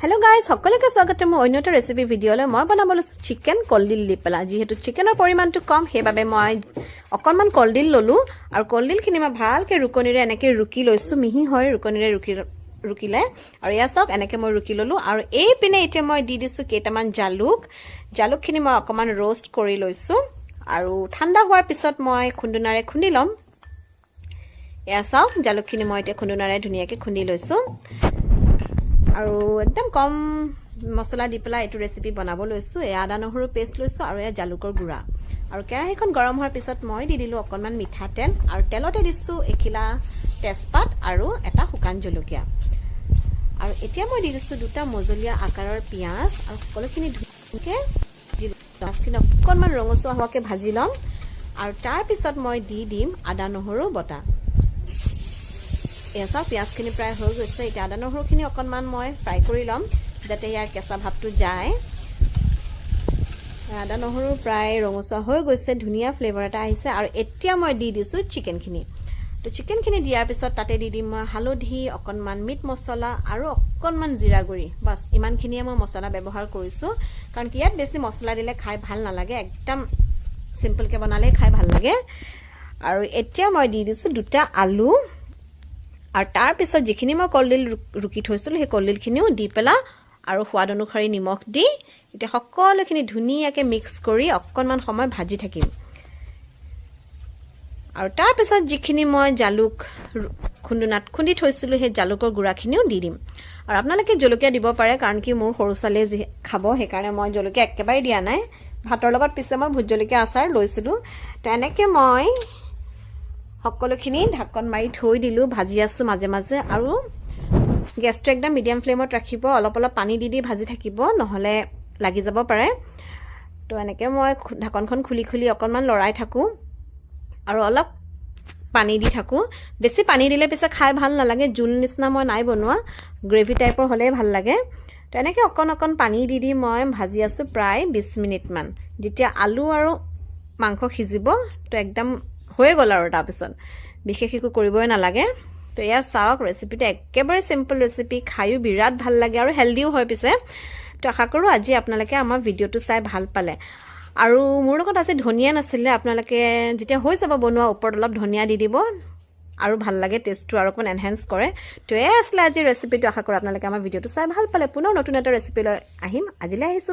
hello guys সকলকে স্বাগত মই অন্য এটা ৰেচিপি ভিডিঅলৈ মই বনাবলৈ চিকেন কলডিল দি পেলা যেহেতু চিকেনৰ পৰিমাণটো কম হেবাবে মই অকনমান কলডিল ললো আৰু কলডিলখিনি মই ভালকে ৰুকনিৰে এনেকে ৰুকি লৈছো মিহি হয় ৰুকনিৰে ৰুকিলে আৰু ইয়া সক এনেকে মই ৰুকি ললো আৰু এই পিনে এতিয়া মই দি দিছো কেটামান জালুকখিনি মই অকমান रोस्ट কৰি লৈছো আৰু ঠাণ্ডা হোৱাৰ পিছত মই খুন্দুনাৰে খুন্দি লম ইয়া সক জালুকখিনি মই এতিয়া খুন্দুনাৰে ধুনিয়াকে খুন্দি লৈছো আৰু একদম কম মছলা দি পেলা এটো ৰেচিপি বনাব লৈছো এ আদা নহৰু পেষ্ট লৈছো আৰু এ জালুকৰ গুড়া আৰু কেৰাহীখন গৰম হোৱাৰ পিছত মই দি দিলো অকনমান মিঠা তেল আৰু তেলতে দিছো এখিলা তেজপাত আৰু এটা শুকান জলকীয়া আৰু এতিয়া মই দি দিছো দুটা মজলীয়া আকাৰৰ পিয়াজ আৰু সকলোখিনি ধুনীয়াকৈ পিয়াজখিনি অকনমান ৰঙচুৱা হোৱাকে ভাজি লম আৰু তাৰ পিছত মই দি দিম আদা নহৰু বটা এসা পিয়াজখিনি প্ৰায় হৈ গৈছে এতিয়া আদা নহৰুখিনি অকনমান মই ফ্ৰাই কৰি লম যাতে ইয়াৰ কেঁচা ভাৱটো যায় আদা নহৰু প্ৰায় ৰঙচুৱা হৈ গৈছে ধুনীয়া ফ্লেভাৰ এটা আহিছে আৰু এতিয়া মই দি দিছো চিকেনখিনি তো চিকেনখিনি দিয়াৰ পিছত তাতে দি দিম মই হালধি অকনমান মিট মছলা আৰু অকনমান জিৰা গুৰি বাস ইমানখিনিয়ে মই মছলা ব্যৱহাৰ কৰিছো কাৰণ কি ইয়াত বেছি মছলা দিলে খাই ভাল নালাগে একদম সিম্পল কে বনালে খাই ভাল লাগে আৰু এতিয়া মই দি দিছো দুটা আলু আৰু তাৰ পিছত যিখিনি মই কলডিল ৰুকি থৈছিল সেই কলডিলখিনিও দি পেলা আৰু সোৱাদ অনুসৰি নিমখ দি এটা সকলোখিনি ধুনীয়াকে মিক্স কৰি অকনমান সময় ভাজি থাকিম আৰু তাৰ পিছত যিখিনি মই জালুক খুন্দুনাত খুন্দি থৈছিল সেই জালুকৰ গুড়াখিনিও দি দিম আৰু আপোনালোকে জলকীয়া দিব পাৰে কাৰণ কি মোৰ সৰু চালে খাব সেই কাৰণে মই জলকীয়া একেবাৰে দিয়া নাই ভাতৰ লগত পিছে মই ভুট জলকীয়া আচাৰ লৈছিলো তো এনেকে মই সকলোখিনি ঢাকন মাৰি থৈ দিলো ভাজি আছো মাজে মাজে আৰু গেছটো একদম মিডিয়াম ফ্লেমত ৰাখিব অলপ অলপ পানী দি ভাজি থাকিব নহলে লাগি যাব পাৰে তো এনেকে মই ঢাকনখন খুলি খুলি অকনমান লৰাই থাকো আৰু অলপ পানী দি থাকো বেছি পানী দিলে পিছে খাই ভাল নালাগে জুল নিচিনা মই নাই বনোৱা গ্ৰেভি টাইপৰ হলে ভাল লাগে তো এনেকে অকন পানী দি মই ভাজি আছো প্ৰায় 20 মিনিট মান যেতিয়া আলু আৰু মাংস সিজিব তো একদম হৈ গল আৰু তাৰ পিছত বিশেষ একো কৰিবই নালাগে তো ইয়া চাওক ৰেচিপিটা একেবাৰে সিম্পল ৰেচিপি খাইও বিৰাট ভাল লাগে আৰু হেলদিও হয় পিছে তো আশা কৰো আজি আপোনালোকে আমাৰ ভিডিওটো চাই ভাল পালে আৰু মোৰ লগত আছে ধনিয়া নাছিলে আপোনালোকে যেতিয়া হৈ যাব বনোৱা ওপৰত অলপ ধনিয়া দি দিব আৰু ভাল লাগে টেষ্টটো আৰু অকন এনহান্স কৰে তো এই আসলে আজি ৰেচিপিটো আশা কৰো আপোনালোকে আমাৰ ভিডিওটো চাই ভাল পালে পুনৰ নতুন এটা ৰেচিপি লৈ আহিম আজিলৈ আহিছো